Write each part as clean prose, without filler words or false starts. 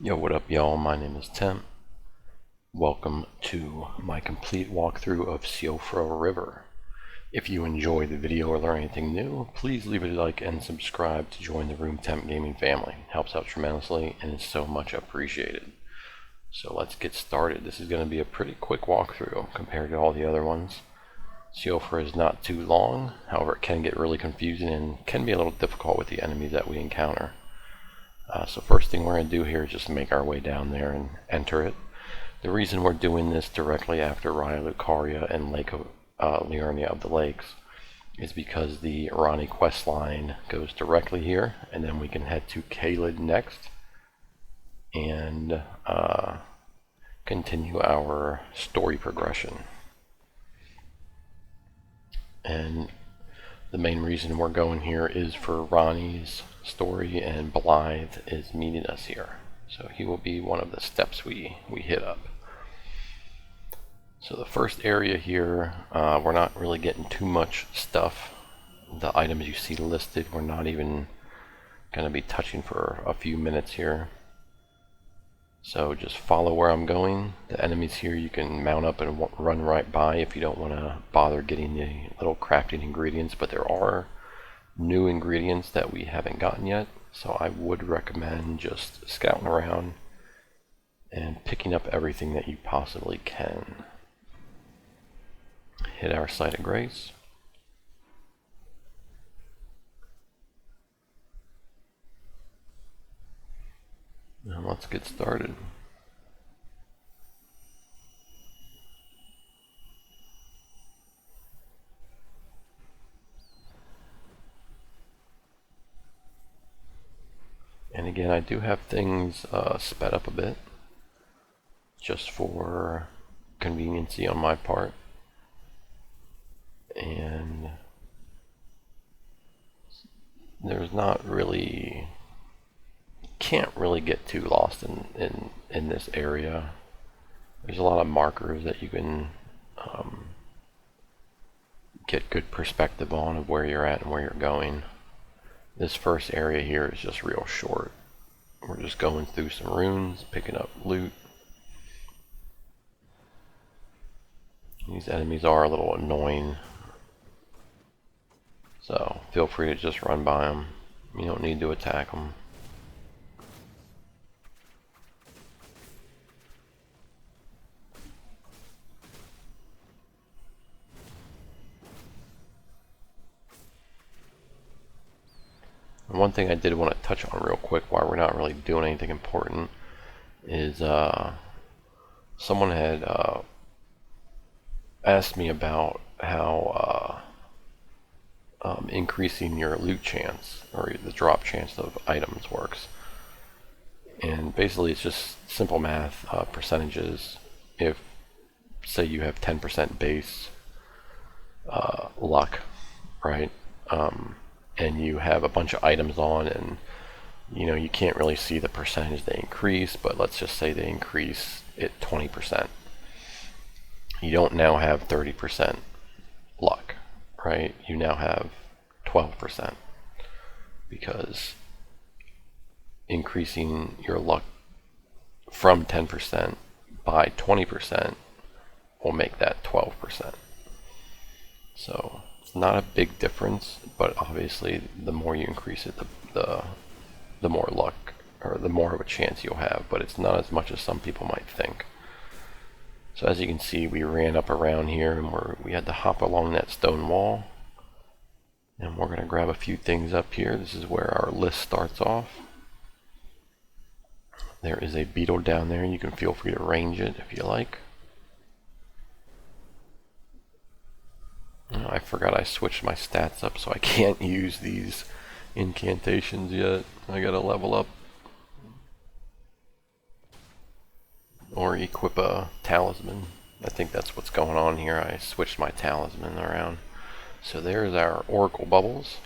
Yo, what up y'all? My name is Tim. Welcome to my complete walkthrough of Siofra River. If you enjoy the video or learn anything new, please leave it a like and subscribe to join the Room Temp Gaming family. It helps out tremendously and is so much appreciated. So let's get started. This is going to be a pretty quick walkthrough compared to all the other ones. Siofra is not too long, however it can get really confusing and can be a little difficult with the enemies that we encounter. So first thing we're going to do here is just make our way down there and enter it. The reason we're doing this directly after Lucaria and Lake of Liurnia of the Lakes is because the Irani quest line goes directly here, and then we can head to Caelid next and continue our story progression. And the main reason we're going here is for Ronnie's story, and Blaidd is meeting us here. So he will be one of the steps we hit up. So the first area here, we're not really getting too much stuff. The items you see listed, we're not even going to be touching for a few minutes here. So just follow where I'm going. The enemies here you can mount up and run right by if you don't want to bother getting the little crafting ingredients, but there are new ingredients that we haven't gotten yet, so I would recommend just scouting around and picking up everything that you possibly can. Hit our site of grace. And let's get started. And again, I do have things sped up a bit, just for conveniency on my part. And there's not really, can't really get too lost in this area. There's a lot of markers that you can get good perspective on of where you're at and where you're going. This first area here is just real short. We're just going through some runes, picking up loot. These enemies are a little annoying, so feel free to just run by them. You don't need to attack them. One thing I did want to touch on real quick while we're not really doing anything important is someone had asked me about how increasing your loot chance or the drop chance of items works. And basically it's just simple math, percentages. If say you have 10% base luck, right? And you have a bunch of items on, and you know you can't really see the percentage they increase, but let's just say they increase it 20%. You don't now have 30% luck, right? You now have 12%, because increasing your luck from 10% by 20% will make that 12%. So it's not a big difference, but obviously the more you increase it, the more luck, or the more of a chance you'll have, but it's not as much as some people might think. So as you can see, we ran up around here and we had to hop along that stone wall, and we're going to grab a few things up here. This is where our list starts off. There is a beetle down there, and you can feel free to range it if you like. I forgot I switched my stats up, so I can't use these incantations yet. I gotta level up or equip a talisman. I think that's what's going on here. I switched my talisman around. So there's our oracle bubbles.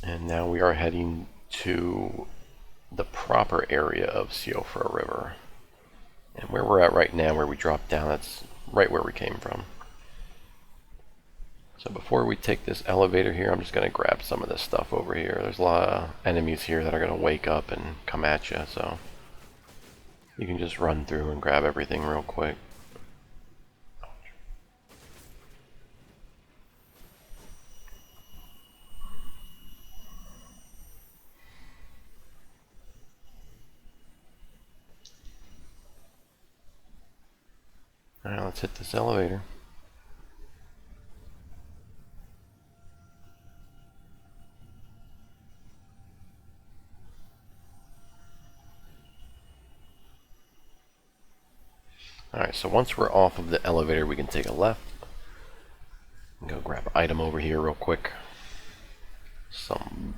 And now we are heading to the proper area of Siofra River. And where we're at right now, where we dropped down, that's right where we came from. So before we take this elevator here, I'm just going to grab some of this stuff over here. There's a lot of enemies here that are going to wake up and come at you, so you can just run through and grab everything real quick. Alright, let's hit this elevator. Alright, so once we're off of the elevator, we can take a left. Go grab an item over here real quick. Some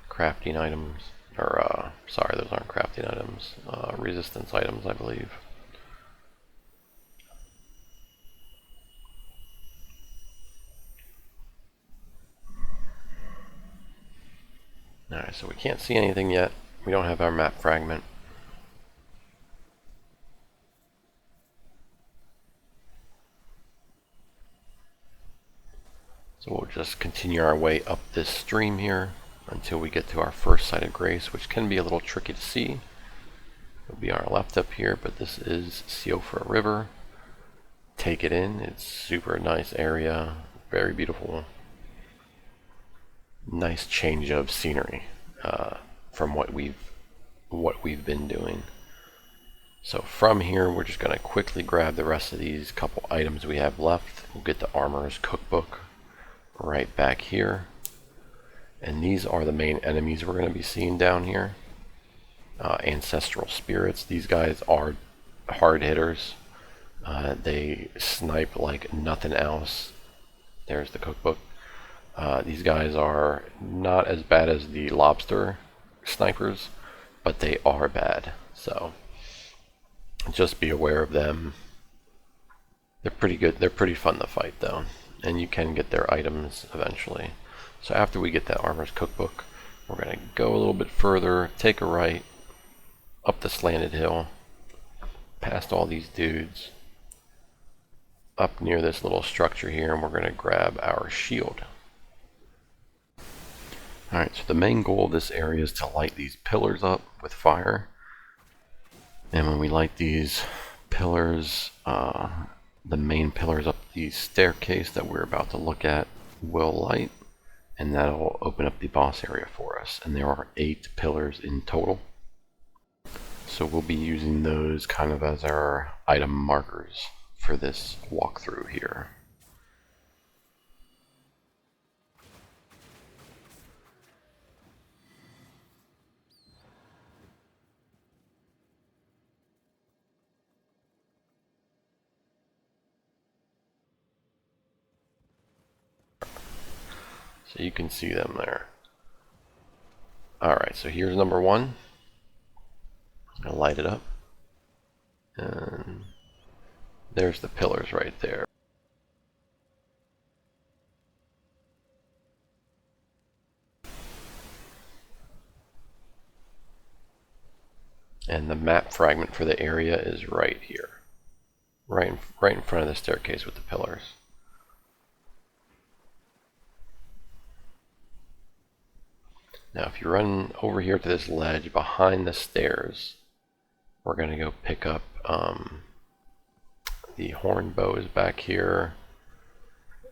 crafting items. Or, sorry, those aren't crafting items. Resistance items, I believe. Alright, so we can't see anything yet. We don't have our map fragment. So we'll just continue our way up this stream here until we get to our first site of grace, which can be a little tricky to see. It'll be our left up here, but this is Siofra River. Take it in. It's super nice area, very beautiful. Nice change of scenery from what we've been doing. So from here, we're just going to quickly grab the rest of these couple items we have left. We'll get the Armorer's Cookbook right back here, and these are the main enemies we're going to be seeing down here. Ancestral Spirits. These guys are hard hitters. They snipe like nothing else. There's the cookbook. These guys are not as bad as the lobster snipers, but they are bad, so just be aware of them. They're pretty good. They're pretty fun to fight though, and you can get their items eventually. So after we get that Armorer's Cookbook, we're going to go a little bit further, take a right, up the slanted hill, past all these dudes, up near this little structure here, and we're going to grab our shield. Alright, so the main goal of this area is to light these pillars up with fire. And when we light these pillars, the main pillars up the staircase that we're about to look at will light, and that'll open up the boss area for us. And there are 8 pillars in total. So we'll be using those kind of as our item markers for this walkthrough here. So you can see them there. Alright, so here's number 1. I'm going to light it up. And there's the pillars right there. And the map fragment for the area is right here. Right in front of the staircase with the pillars. Now if you run over here to this ledge behind the stairs, we're going to go pick up the horn bow is back here,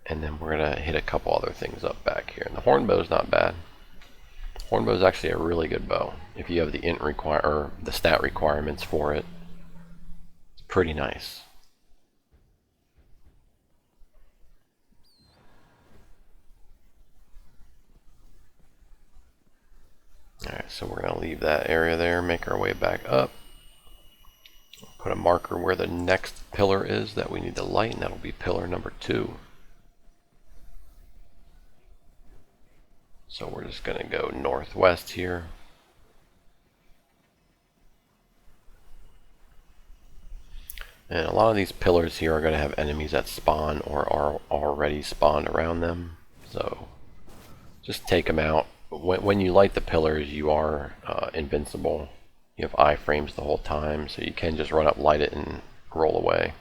and then we're going to hit a couple other things up back here. And the horn bow is not bad. Horn bow is actually a really good bow. If you have the the stat requirements for it, it's pretty nice. Alright, so we're going to leave that area there, make our way back up. Put a marker where the next pillar is that we need to light, and that'll be pillar number 2. So we're just going to go northwest here. And a lot of these pillars here are going to have enemies that spawn or are already spawned around them. So just take them out. When you light the pillars, you are invincible. You have iframes the whole time, so you can just run up, light it, and roll away.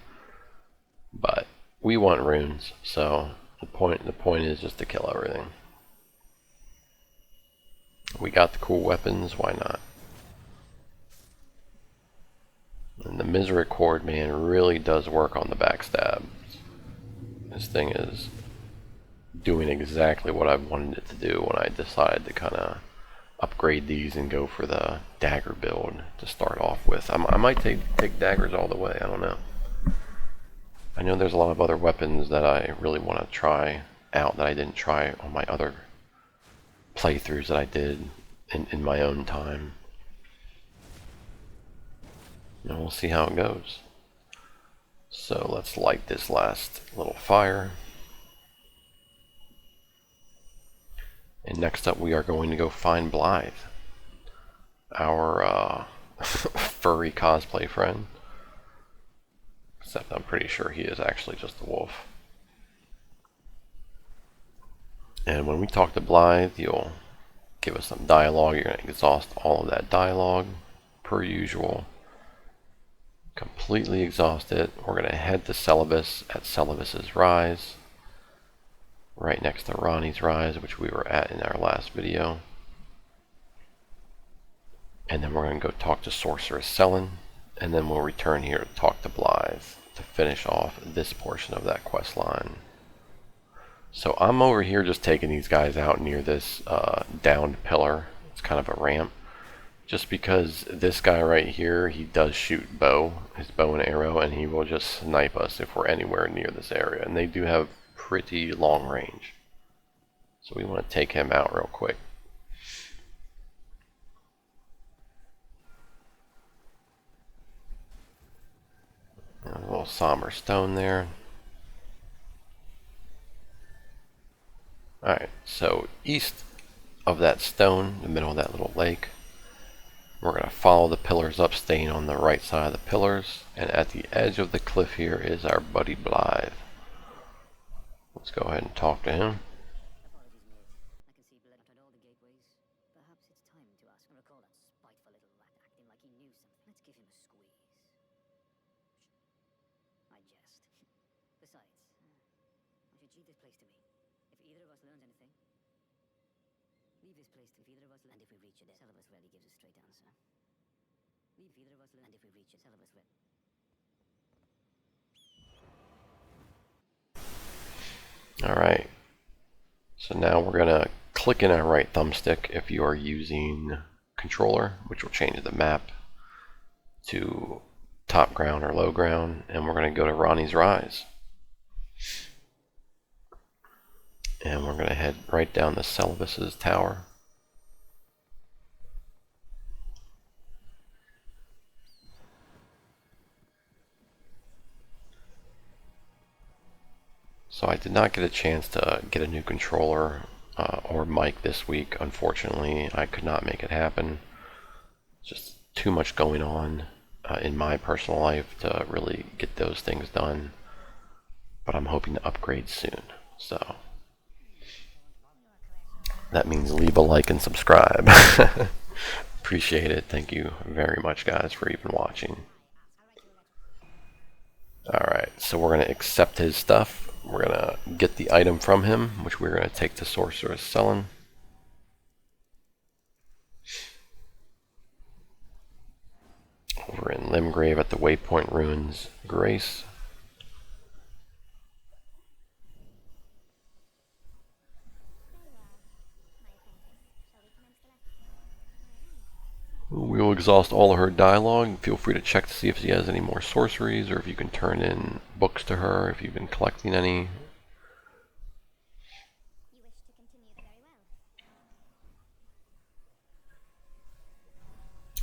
But we want runes, so The point is just to kill everything. We got the cool weapons, why not? And the Misericord, man, really does work on the backstab. This thing is doing exactly what I wanted it to do when I decided to kind of upgrade these and go for the dagger build to start off with. I might take daggers all the way, I don't know. I know there's a lot of other weapons that I really want to try out that I didn't try on my other playthroughs that I did in my own time. And we'll see how it goes. So let's light this last little fire. And next up we are going to go find Blaidd, our furry cosplay friend. Except I'm pretty sure he is actually just a wolf. And when we talk to Blaidd, he'll give us some dialogue. You're going to exhaust all of that dialogue, per usual. Completely exhaust it. We're going to head to Seluvis at Seluvis's Rise, right next to Ronnie's Rise, which we were at in our last video. And then we're going to go talk to Sorceress Selenn, and then we'll return here to talk to Blaidd to finish off this portion of that quest line. So I'm over here just taking these guys out near this downed pillar. It's kind of a ramp. Just because this guy right here, he does shoot his bow and arrow, and he will just snipe us if we're anywhere near this area. And they do have pretty long range. So we want to take him out real quick. A little somber stone there. Alright, so east of that stone, in the middle of that little lake, we're going to follow the pillars up, staying on the right side of the pillars. And at the edge of the cliff here is our buddy Blaidd. Let's go ahead and talk to him. Alright, so now we're going to click in our right thumbstick if you are using controller, which will change the map to top ground or low ground, and we're going to go to Ronnie's Rise. And we're going to head right down to Seluvis's tower. So I did not get a chance to get a new controller or mic this week. Unfortunately, I could not make it happen. Just too much going on in my personal life to really get those things done. But I'm hoping to upgrade soon. So that means leave a like and subscribe. Appreciate it. Thank you very much, guys, for even watching. Alright, so we're going to accept his stuff. We're going to get the item from him, which we're going to take to Sorceress Selenn. Over in Limgrave at the Waypoint Ruins, Grace. We will exhaust all of her dialogue. Feel free to check to see if she has any more sorceries, or if you can turn in books to her, if you've been collecting any.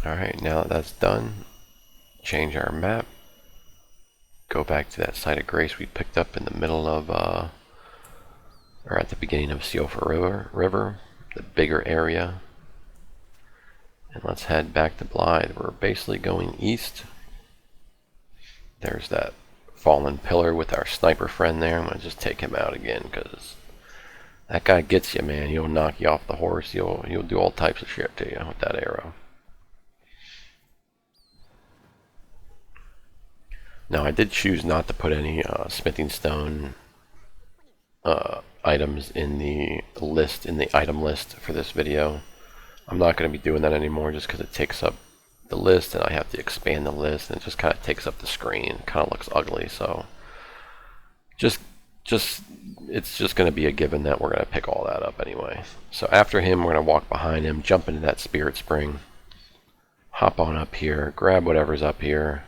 Alright, now that that's done, change our map. Go back to that site of grace we picked up in the middle of, or at the beginning of Siofra River, the bigger area. And let's head back to Blaidd. We're basically going east. There's that fallen pillar with our sniper friend there. I'm going to just take him out again, because that guy gets you, man. He'll knock you off the horse. He'll do all types of shit to you with that arrow. Now, I did choose not to put any smithing stone items in the list, in the item list for this video. I'm not going to be doing that anymore just because it takes up the list and I have to expand the list and it just kind of takes up the screen. It kind of looks ugly, so it's just going to be a given that we're going to pick all that up anyway. So after him, we're going to walk behind him, jump into that spirit spring, hop on up here, grab whatever's up here.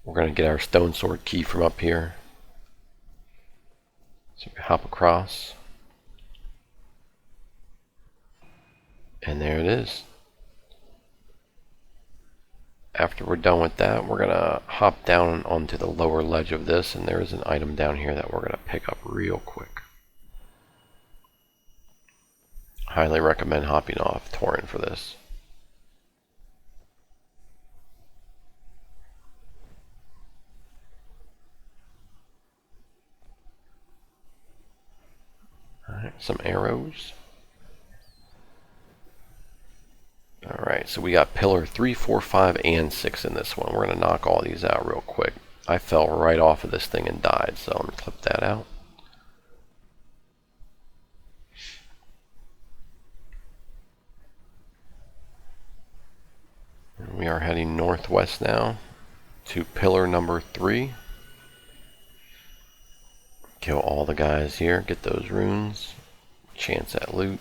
We're going to get our Stonesword Key from up here. So we hop across. And there it is. After we're done with that, we're going to hop down onto the lower ledge of this, and there is an item down here that we're going to pick up real quick. Highly recommend hopping off Torrent for this. Alright, some arrows. Alright, so we got pillar 3, 4, 5, and 6 in this one. We're going to knock all these out real quick. I fell right off of this thing and died, so I'm going to clip that out. And we are heading northwest now to pillar number 3. Kill all the guys here, get those runes, chance at loot.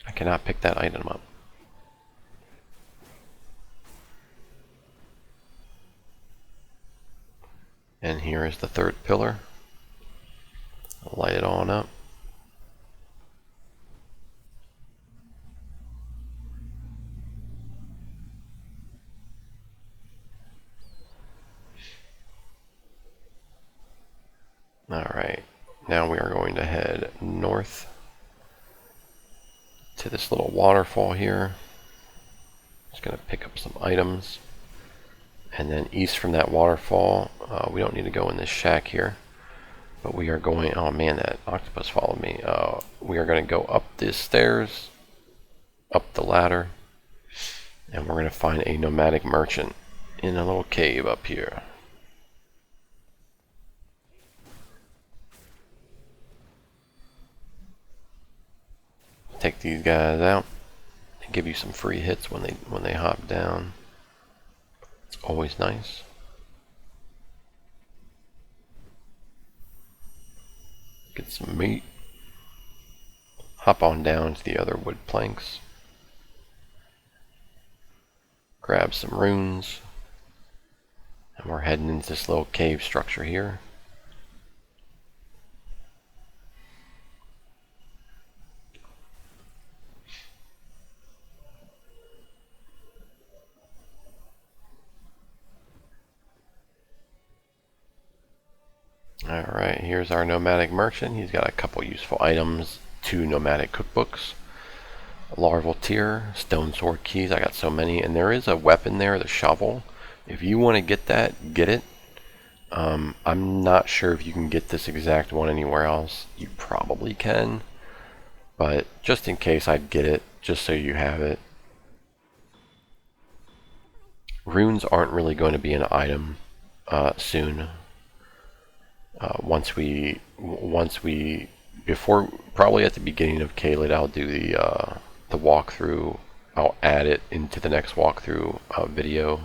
I cannot pick that item up. And here is the third pillar. Light it on up. Alright, now we are going to head north to this little waterfall here. Just going to pick up some items. And then east from that waterfall, we don't need to go in this shack here. But we are going, oh man, that octopus followed me. We are going to go up these stairs, up the ladder, and we're going to find a nomadic merchant in a little cave up here. Take these guys out and give you some free hits when they hop down. It's always nice. Get some meat. Hop on down to the other wood planks. Grab some runes. And we're heading into this little cave structure here. Alright, here's our nomadic merchant. He's got a couple useful items, 2 nomadic cookbooks, Larval Tear, Stonesword Keys. I got so many, and there is a weapon there, the shovel. If you want to get that, get it. I'm not sure if you can get this exact one anywhere else. You probably can, but just in case, I'd get it, just so you have it. Runes aren't really going to be an item soon. Before, probably at the beginning of Caelid, I'll do the walkthrough. I'll add it into the next walkthrough video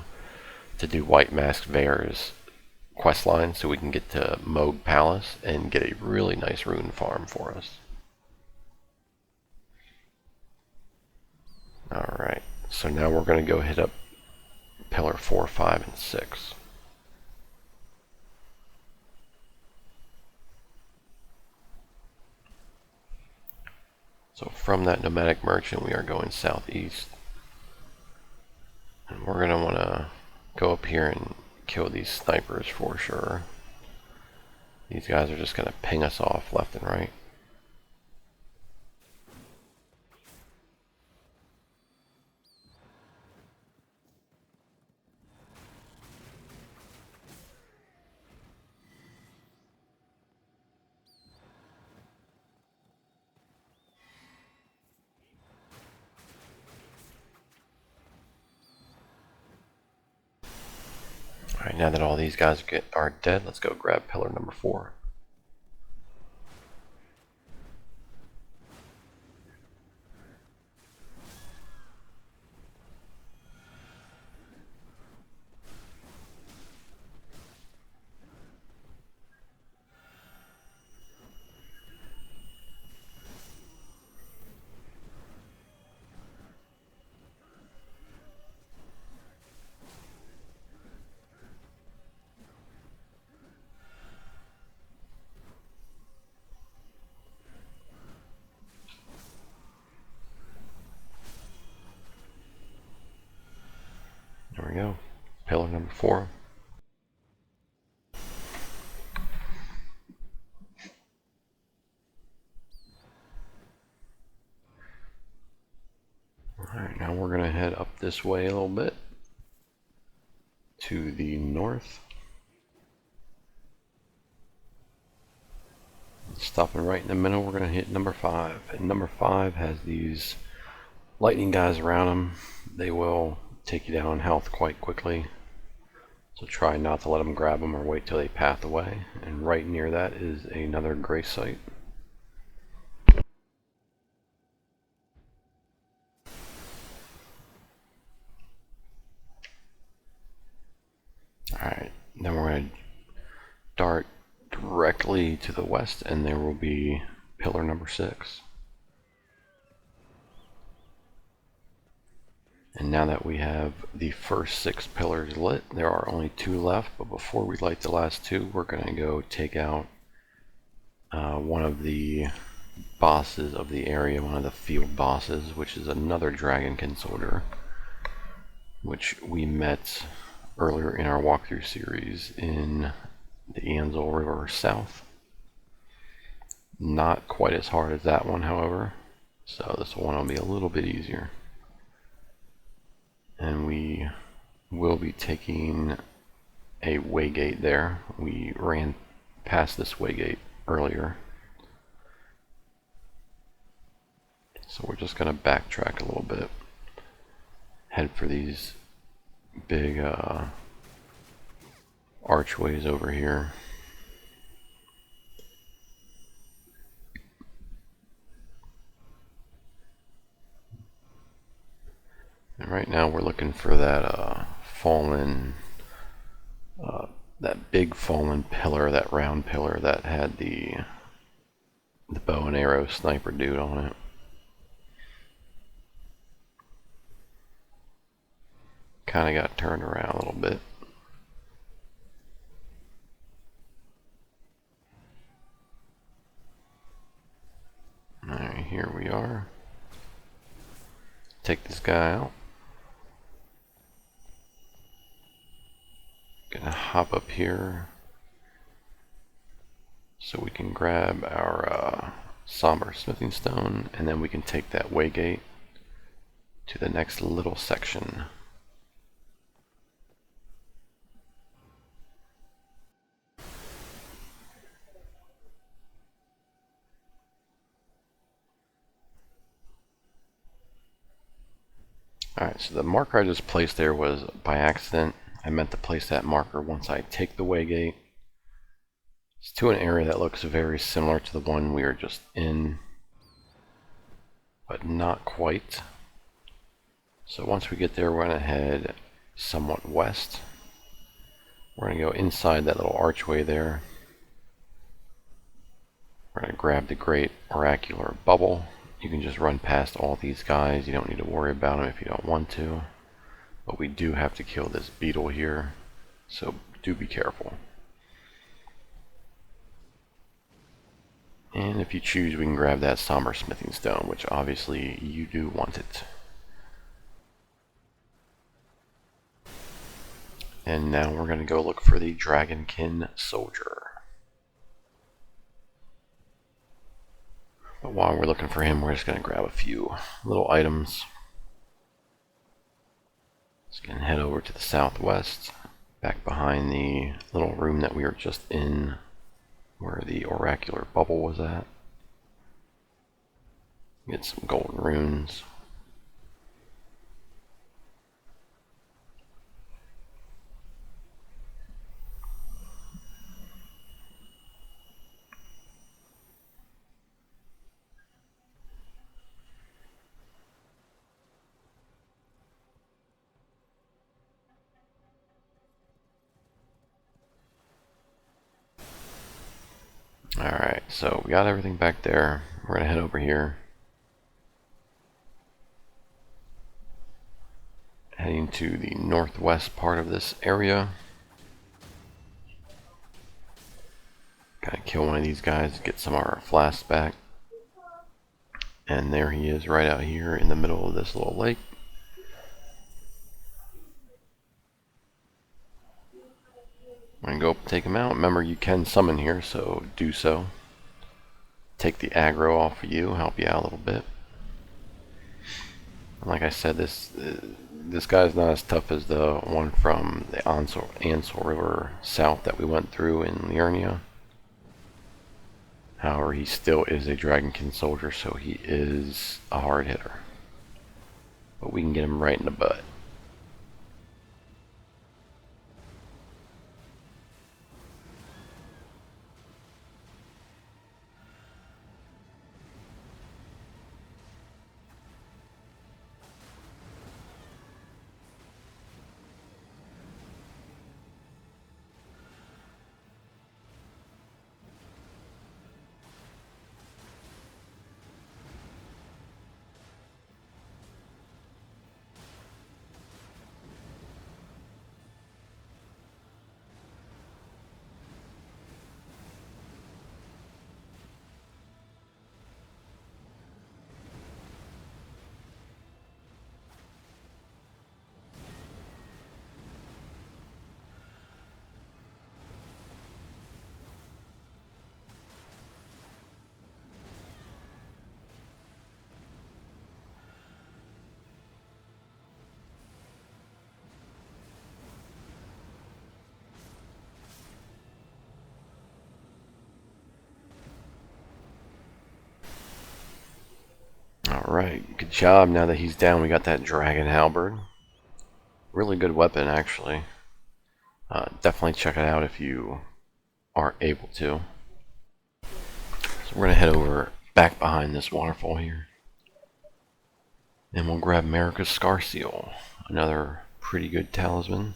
to do White Mask Vare's questline, so we can get to Moog Palace and get a really nice rune farm for us. Alright, so now we're going to go hit up pillar 4, 5, and 6. So from that nomadic merchant, we are going southeast. And we're going to want to go up here and kill these snipers for sure. These guys are just going to ping us off left and right. Alright, now that all these guys are dead, let's go grab pillar number 4. There we go. Pillar number 4. Alright, now we're going to head up this way a little bit to the north. Stopping right in the middle, we're going to hit number 5. And number 5 has these lightning guys around them. They will take you down health quite quickly. So try not to let them grab them or wait till they path away. And right near that is another grace site. Alright, then we're going to dart directly to the west and there will be pillar number 6. And now that we have the first 6 pillars lit, there are only 2 left, but before we light the last 2, we're going to go take out one of the bosses of the area, one of the field bosses, which is another Dragonkin Soldier, which we met earlier in our walkthrough series in the Ancestor River South. Not quite as hard as that one, however, so this one will be a little bit easier. And we will be taking a waygate there. We ran past this waygate earlier. So we're just going to backtrack a little bit. Head for these big archways over here. And right now we're looking for that fallen, that big fallen pillar, that round pillar that had the bow and arrow sniper dude on it. Kind of got turned around a little bit. Alright, here we are. Take this guy out. Gonna hop up here so we can grab our somber smithing stone, and then we can take that waygate to the next little section. Alright, so the marker I just placed there was by accident. I meant to place that marker once I take the waygate. It's to an area that looks very similar to the one we were just in, but not quite. So once we get there, we're going to head somewhat west. We're going to go inside that little archway there. We're going to grab the great oracular bubble. You can just run past all these guys. You don't need to worry about them if you don't want to. But we do have to kill this beetle here, so do be careful. And if you choose, we can grab that somber smithing stone, which obviously you do want it. And now we're going to go look for the Dragonkin Soldier. But while we're looking for him, we're just going to grab a few little items. Just going to head over to the southwest, back behind the little room that we were just in, where the oracular bubble was at. Get some golden runes. so we got everything back there. We're gonna head over here. Heading to the northwest part of this area. Gotta kill one of these guys, get some of our flasks back. And there he is right out here in the middle of this little lake. I'm gonna go up and take him out. Remember, you can summon here, so do so. Take the aggro off of you, help you out a little bit. And like I said, this guy's not as tough as the one from the Ancestor River south that we went through in Liurnia. However, he still is a Dragonkin Soldier, so he is a hard hitter. But we can get him right in the butt. Alright, good job. Now that he's down, we got that Dragon Halberd. Really good weapon, actually. Definitely check it out if you are able to. So we're going to head over back behind this waterfall here. And we'll grab Marika's Scarseal. Another pretty good talisman.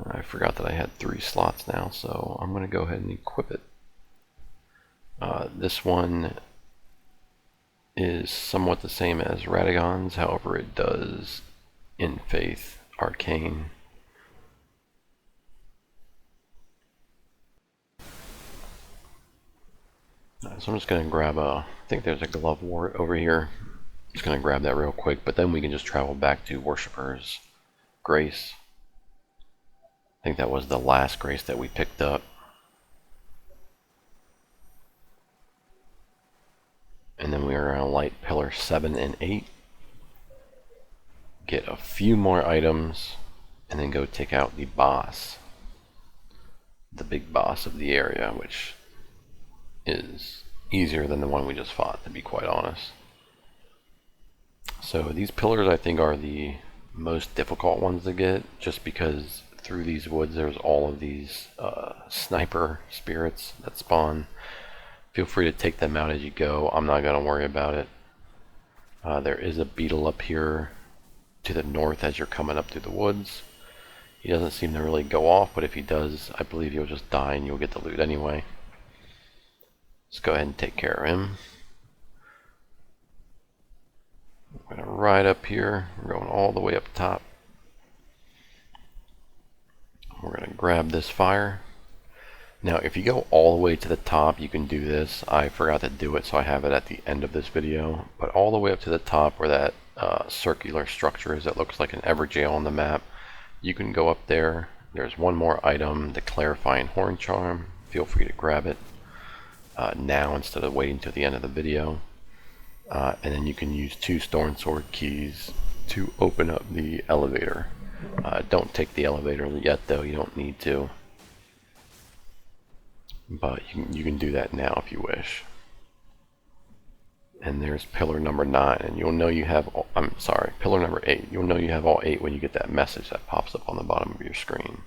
I forgot that I had 3 slots now, so I'm going to go ahead and equip it. This one is somewhat the same as Radagon's, however it does in Faith Arcane. So I'm just going to grab I think there's a glove wart over here. Just going to grab that real quick, but then we can just travel back to Worshipper's Grace. I think that was the last grace that we picked up. And then we are going to light Pillar 7 and 8. Get a few more items, and then go take out the boss. The big boss of the area, which is easier than the one we just fought, to be quite honest. So these pillars I think are the most difficult ones to get, just because through these woods there's all of these sniper spirits that spawn. Feel free to take them out as you go. I'm not going to worry about it. There is a beetle up here to the north as you're coming up through the woods. He doesn't seem to really go off, but if he does, I believe you'll just die and you'll get the loot anyway. Let's go ahead and take care of him. We're going to ride up here. We're going all the way up top. We're going to grab this fire. Now, if you go all the way to the top, you can do this. I forgot to do it, so I have it at the end of this video. But all the way up to the top where that circular structure is that looks like an Everjail on the map, you can go up there. There's one more item, the Clarifying Horn Charm. Feel free to grab it now instead of waiting till the end of the video. And then you can use 2 Stonesword Keys to open up the elevator. Don't take the elevator yet, though. You don't need to. But you can do that now if you wish. And there's pillar number 9, and you'll know you have, I'm sorry, pillar number 8. You'll know you have all 8 when you get that message that pops up on the bottom of your screen.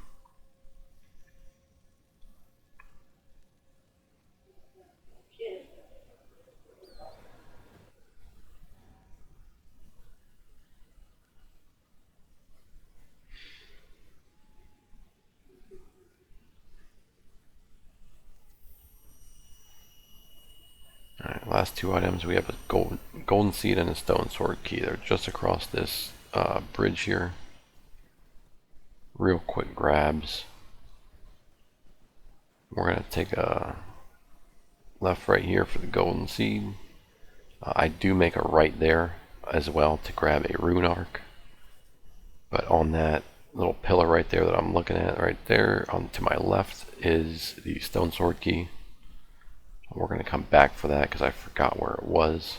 last two items, we have a golden seed and a Stonesword Key. They're just across this bridge here. Real quick grabs. We're going to take a left right here for the golden seed. I do make a right there as well to grab a rune arc. But on that little pillar right there that I'm looking at right there, to my left is the Stonesword Key. We're going to come back for that because I forgot where it was.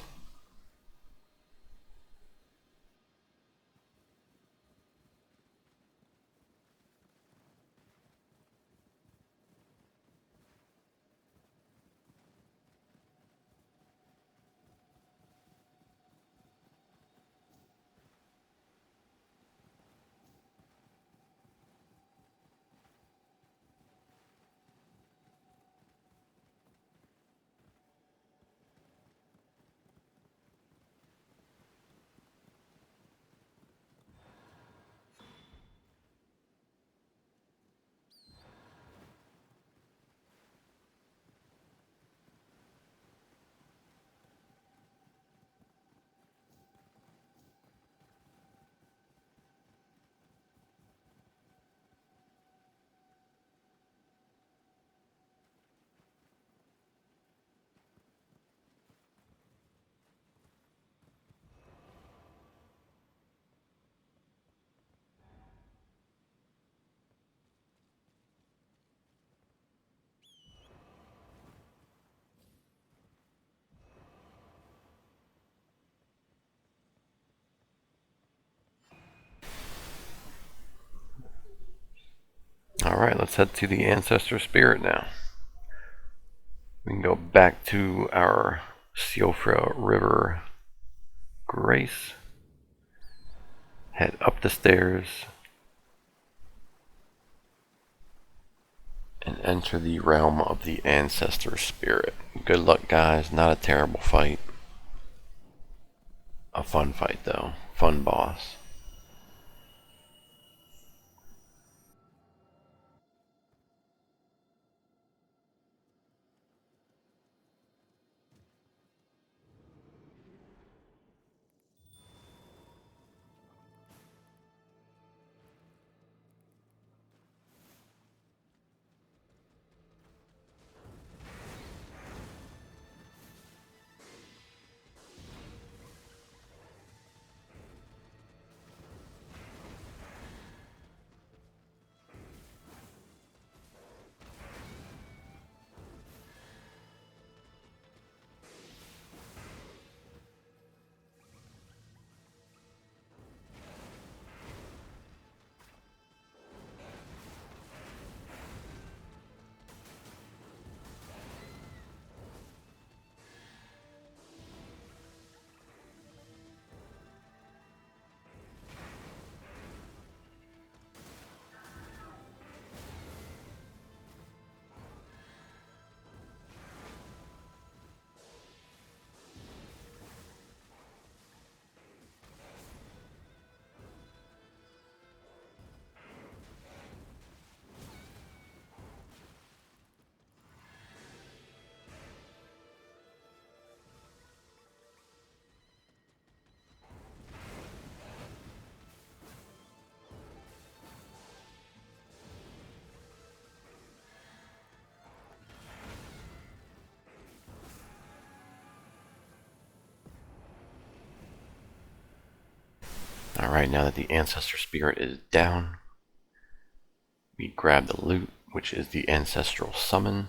Alright, let's head to the Ancestor Spirit now. We can go back to our Siofra River Grace. Head up the stairs. And enter the realm of the Ancestor Spirit. Good luck, guys. Not a terrible fight. A fun fight, though. Fun boss. Alright, now that the Ancestor Spirit is down, we grab the loot, which is the Ancestral Summon.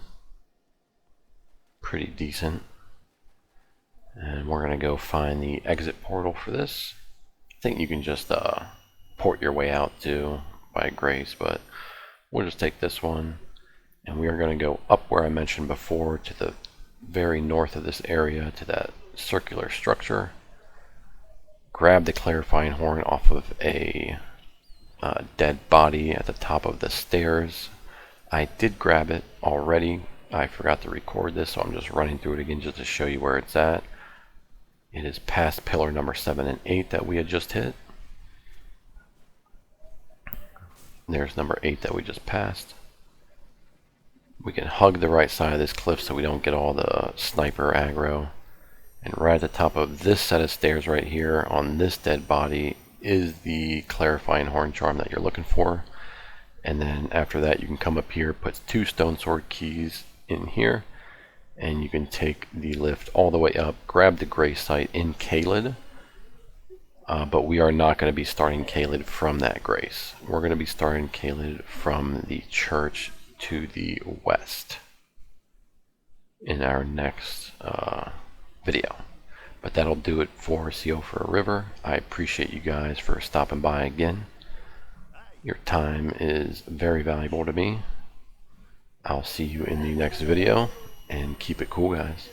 Pretty decent. And we're going to go find the exit portal for this. I think you can just port your way out too by grace, but we'll just take this one. And we are going to go up where I mentioned before to the very north of this area to that circular structure. Grab the clarifying horn off of a dead body at the top of the stairs. I did grab it already. I forgot to record this, so I'm just running through it again just to show you where it's at. It is past pillar number 7 and 8 that we had just hit. There's number 8 that we just passed. We can hug the right side of this cliff so we don't get all the sniper aggro. And right at the top of this set of stairs right here on this dead body is the clarifying horn charm that you're looking for. And then after that you can come up here, put 2 Stonesword keys in here, and you can take the lift all the way up, grab the gray site in Caelid. But we are not going to be starting Caelid from that grace. We're going to be starting Caelid from the church to the west in our next video. But that'll do it for Siofra River. I appreciate you guys for stopping by again. Your time is very valuable to me. I'll see you in the next video, and keep it cool, guys.